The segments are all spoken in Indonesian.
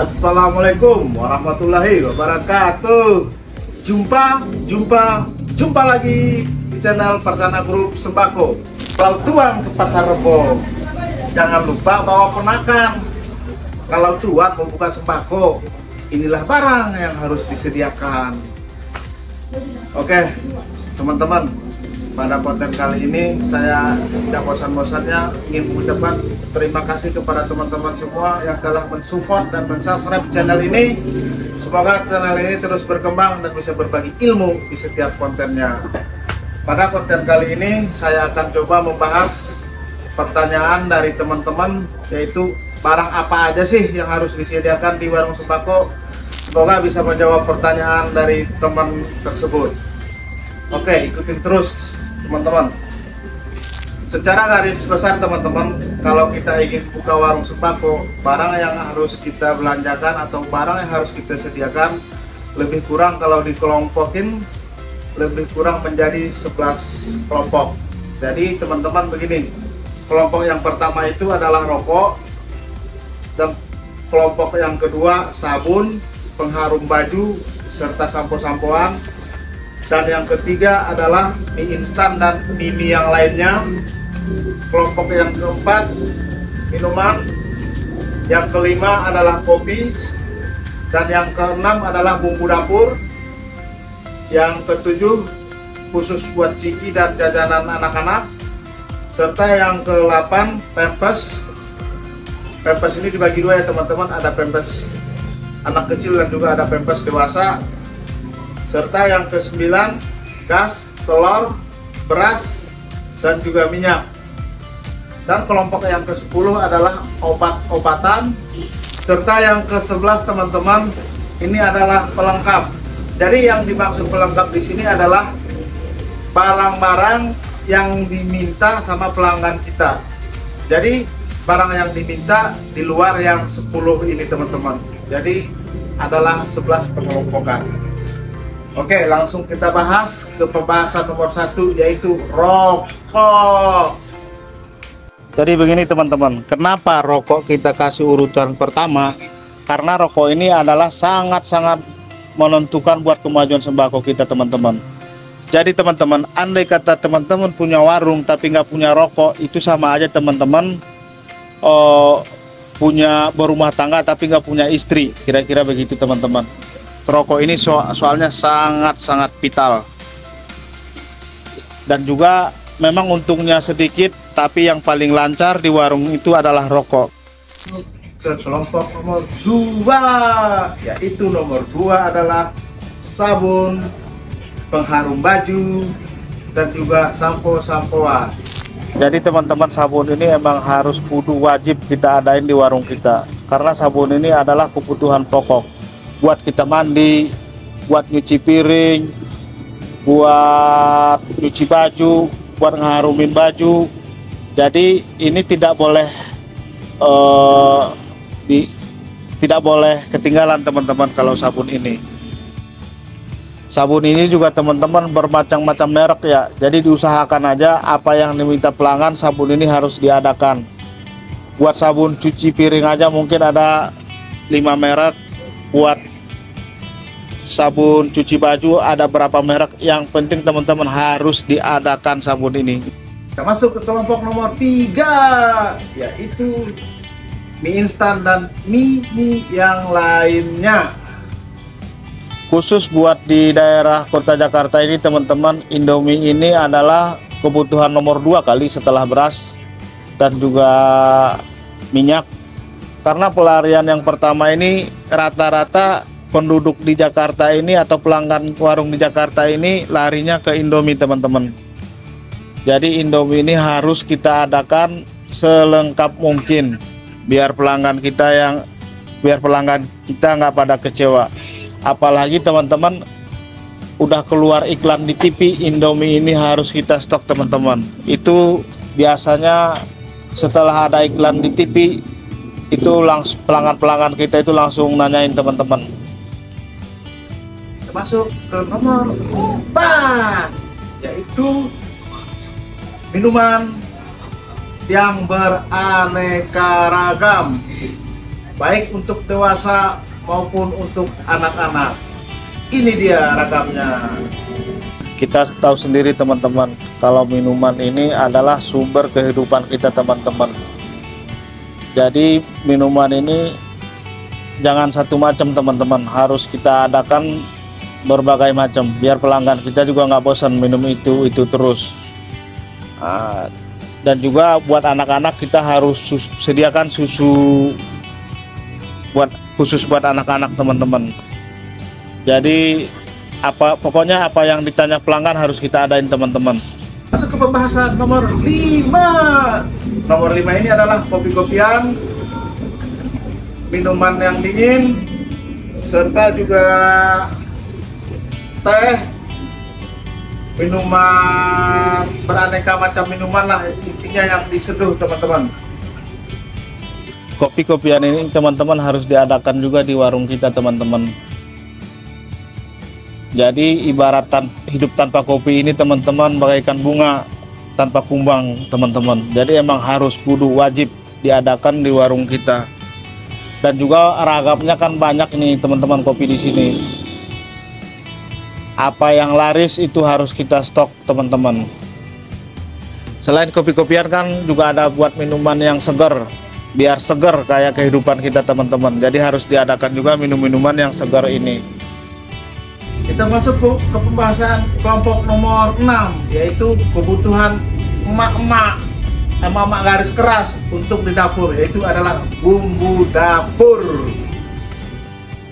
Assalamualaikum warahmatullahi wabarakatuh. Jumpa lagi di channel Percana Grup Sembako. Kalau tuan ke pasar Rebo, jangan lupa bawa ponakan. Kalau tuan mau buka sembako, inilah barang yang harus disediakan. Oke, teman-teman, pada konten kali ini saya tidak bosan-bosannya ingin mengucapkan terima kasih kepada teman-teman semua yang telah mensupport dan mensubscribe channel ini. Semoga channel ini terus berkembang dan bisa berbagi ilmu di setiap kontennya. Pada konten kali ini saya akan coba membahas pertanyaan dari teman-teman, yaitu barang apa aja sih yang harus disediakan di warung sembako. Semoga bisa menjawab pertanyaan dari teman tersebut. Oke, ikutin terus teman-teman. Secara garis besar teman-teman, kalau kita ingin buka warung sembako, barang yang harus kita belanjakan atau barang yang harus kita sediakan lebih kurang kalau dikelompokin lebih kurang menjadi 11 kelompok. Jadi teman-teman begini, kelompok yang pertama itu adalah rokok, dan kelompok yang kedua sabun, pengharum baju serta sampo-sampoan, dan yang ketiga adalah mie instan dan mie yang lainnya. Kelompok yang keempat minuman, yang kelima adalah kopi, dan yang keenam adalah bumbu dapur, yang ketujuh khusus buat ciki dan jajanan anak-anak, serta yang ke-8 pampers. Pampers ini dibagi dua ya teman-teman, ada pampers anak kecil dan juga ada pampers dewasa. Serta yang ke-9 gas, telur, beras, dan juga minyak. Dan kelompok yang ke-10 adalah obat-obatan. Serta yang ke-11 teman-teman, ini adalah pelengkap. Jadi yang dimaksud pelengkap di sini adalah barang-barang yang diminta sama pelanggan kita. Jadi barang yang diminta di luar yang 10 ini teman-teman. Jadi adalah 11 pengelompokan. Oke, langsung kita bahas ke pembahasan nomor 1, yaitu rokok. Jadi begini teman-teman, kenapa rokok kita kasih urutan pertama? Karena rokok ini adalah sangat-sangat menentukan buat kemajuan sembako kita teman-teman. Jadi teman-teman, andai kata teman-teman punya warung tapi nggak punya rokok, itu sama aja teman-teman punya berumah tangga tapi nggak punya istri, kira-kira begitu teman-teman. Rokok ini soalnya sangat-sangat vital, dan juga memang untungnya sedikit, tapi yang paling lancar di warung itu adalah rokok. Ke kelompok nomor 2, yaitu nomor 2 adalah sabun, pengharum baju, dan juga sampo-sampoan. Jadi teman-teman, sabun ini emang harus kudu wajib kita adain di warung kita, karena sabun ini adalah kebutuhan pokok buat kita mandi, buat nyuci piring, buat nyuci baju, buat ngeharumin baju. Jadi ini tidak boleh tidak boleh ketinggalan teman-teman. Kalau sabun ini juga teman-teman bermacam-macam merek ya. Jadi diusahakan aja apa yang diminta pelanggan, sabun ini harus diadakan. Buat sabun cuci piring aja mungkin ada 5 merek. Buat sabun cuci baju ada berapa merek. Yang penting teman-teman harus diadakan sabun ini. Kita masuk ke kelompok nomor 3, yaitu mie instan dan mie yang lainnya. Khusus buat di daerah kota Jakarta ini teman-teman, Indomie ini adalah kebutuhan nomor 2 kali setelah beras dan juga minyak. Karena pelarian yang pertama ini rata-rata penduduk di Jakarta ini atau pelanggan warung di Jakarta ini larinya ke Indomie teman-teman. Jadi Indomie ini harus kita adakan selengkap mungkin biar pelanggan kita nggak pada kecewa. Apalagi teman-teman udah keluar iklan di TV, Indomie ini harus kita stok teman-teman. Itu biasanya setelah ada iklan di TV itu langsung pelanggan kita itu langsung nanyain teman-teman. Masuk ke nomor 4, yaitu minuman yang beraneka ragam. baik untuk dewasa maupun untuk anak-anak. Ini dia ragamnya. Kita tahu sendiri teman-teman, kalau minuman ini adalah sumber kehidupan kita teman-teman. Jadi minuman ini jangan satu macam teman-teman, harus kita adakan berbagai macam biar pelanggan kita juga nggak bosan minum itu terus. Dan juga buat anak-anak kita harus sediakan susu khusus buat anak-anak teman-teman. Jadi pokoknya apa yang ditanya pelanggan harus kita adain teman-teman. Masuk ke pembahasan nomor 5. Nomor 5 ini adalah kopi-kopian, minuman yang dingin, serta juga teh, minuman beraneka macam minuman lah, intinya yang diseduh teman-teman. Kopi-kopian ini teman-teman harus diadakan juga di warung kita teman-teman. Jadi ibarat hidup tanpa kopi ini teman-teman bagaikan bunga tanpa kumbang teman-teman. Jadi emang harus kudu wajib diadakan di warung kita. Dan juga ragamnya kan banyak nih teman-teman kopi di sini. Apa yang laris itu harus kita stok teman-teman. Selain kopi-kopian kan juga ada buat minuman yang segar, biar segar kayak kehidupan kita teman-teman. Jadi harus diadakan juga minum-minuman yang segar ini. Kita masuk ke pembahasan kelompok nomor 6, yaitu kebutuhan emak-emak garis keras untuk di dapur, yaitu adalah bumbu dapur.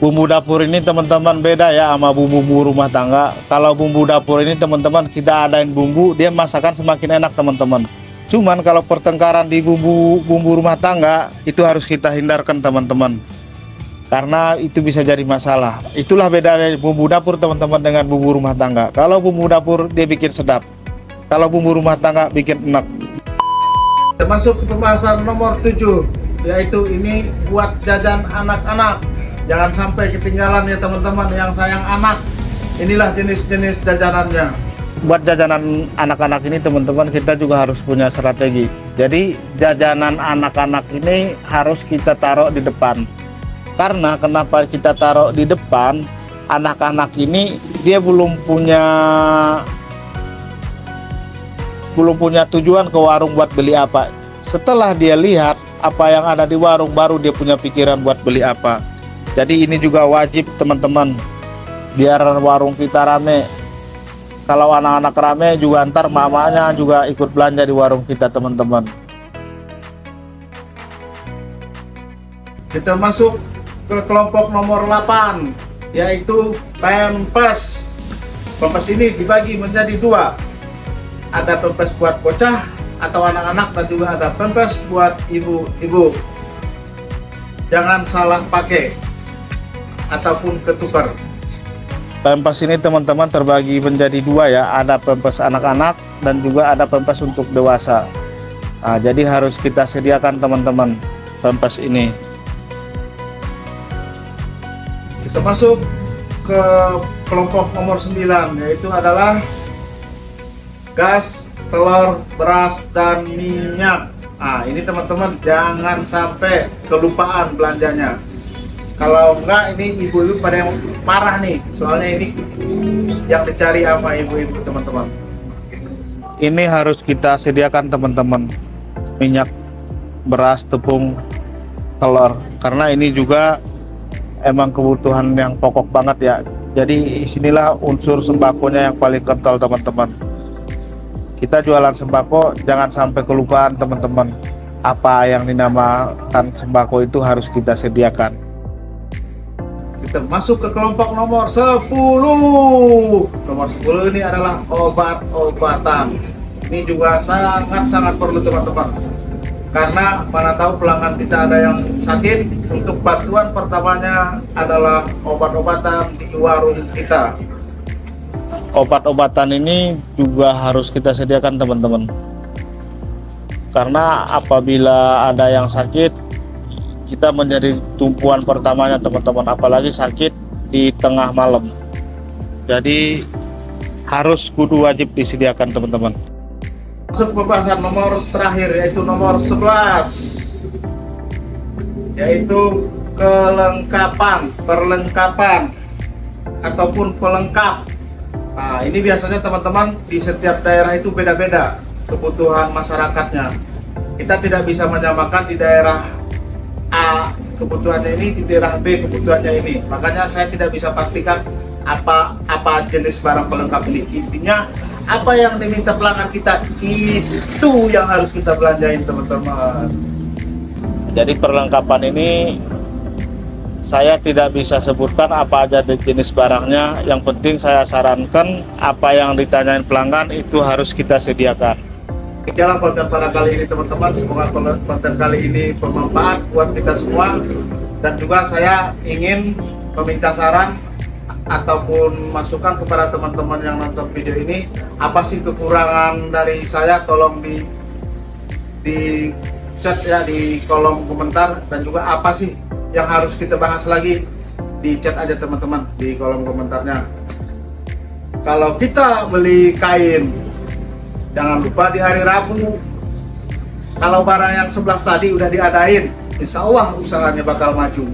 Bumbu dapur ini teman-teman beda ya sama bumbu rumah tangga. Kalau bumbu dapur ini teman-teman kita adain bumbu, dia masakan semakin enak teman-teman. Cuman kalau pertengkaran di bumbu rumah tangga itu harus kita hindarkan teman-teman, karena itu bisa jadi masalah. Itulah bedanya bumbu dapur teman-teman dengan bumbu rumah tangga. Kalau bumbu dapur dia bikin sedap, kalau bumbu rumah tangga bikin enak. Kita masuk ke pembahasan nomor 7, yaitu ini buat jajan anak-anak. Jangan sampai ketinggalan ya teman-teman yang sayang anak. Inilah jenis-jenis jajanannya. Buat jajanan anak-anak ini teman-teman kita juga harus punya strategi. Jadi jajanan anak-anak ini harus kita taruh di depan. Karena kenapa kita taruh di depan, anak-anak ini dia belum punya tujuan ke warung buat beli apa. Setelah dia lihat apa yang ada di warung, baru dia punya pikiran buat beli apa. Jadi ini juga wajib teman-teman, biar warung kita rame. Kalau anak-anak rame juga ntar mamanya juga ikut belanja di warung kita teman-teman. Kita masuk ke kelompok nomor 8, yaitu pempes. Pempes ini dibagi menjadi 2. Ada pempes buat bocah atau anak-anak, dan juga ada pempes buat ibu-ibu. Jangan salah pakai ataupun ketukar. Pempes ini teman-teman terbagi menjadi 2 ya, ada pempes anak-anak dan juga ada pempes untuk dewasa. Jadi harus kita sediakan teman-teman pempes ini. Kita masuk ke kelompok nomor 9, yaitu adalah gas, telur, beras, dan minyak. Ini teman-teman jangan sampai kelupaan belanjanya. Kalau enggak, ini ibu-ibu pada yang marah nih, soalnya ini yang dicari sama ibu-ibu teman-teman. Ini harus kita sediakan teman-teman, minyak, beras, tepung, telur, karena ini juga emang kebutuhan yang pokok banget ya. Jadi sinilah unsur sembakonya yang paling kental teman-teman. Kita jualan sembako jangan sampai kelupaan teman-teman. Apa yang dinamakan sembako itu harus kita sediakan. Kita masuk ke kelompok nomor 10. Nomor 10 ini adalah obat-obatan. Ini juga sangat-sangat perlu teman-teman, karena mana tahu pelanggan kita ada yang sakit. Untuk bantuan pertamanya adalah obat-obatan di warung kita. Obat-obatan ini juga harus kita sediakan teman-teman, karena apabila ada yang sakit, kita menjadi tumpuan pertamanya teman-teman, apalagi sakit di tengah malam. Jadi harus kudu wajib disediakan teman-teman. Masuk pembahasan nomor terakhir, yaitu nomor 11. yaitu perlengkapan ataupun pelengkap. Nah, ini biasanya teman-teman di setiap daerah itu beda-beda kebutuhan masyarakatnya. Kita tidak bisa menyamakan di daerah A kebutuhannya ini, di daerah B kebutuhannya ini. Makanya saya tidak bisa pastikan apa jenis barang pelengkap ini. Intinya apa yang diminta pelanggan kita itu yang harus kita belanjain, teman-teman. Jadi perlengkapan ini saya tidak bisa sebutkan apa aja jenis barangnya. Yang penting saya sarankan apa yang ditanyain pelanggan itu harus kita sediakan. Itulah konten pada kali ini, teman-teman. Semoga konten kali ini bermanfaat buat kita semua. Dan juga saya ingin meminta saran ataupun masukan kepada teman-teman yang nonton video ini. Apa sih kekurangan dari saya? Tolong di chat ya, di kolom komentar. Dan juga apa sih yang harus kita bahas lagi, di chat aja teman-teman di kolom komentarnya. Kalau kita beli kain, jangan lupa di hari Rabu. Kalau barang yang 11 tadi udah diadain, insya Allah usahanya bakal maju.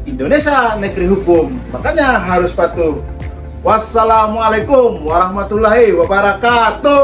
Indonesia negeri hukum, makanya harus patuh. Wassalamualaikum warahmatullahi wabarakatuh.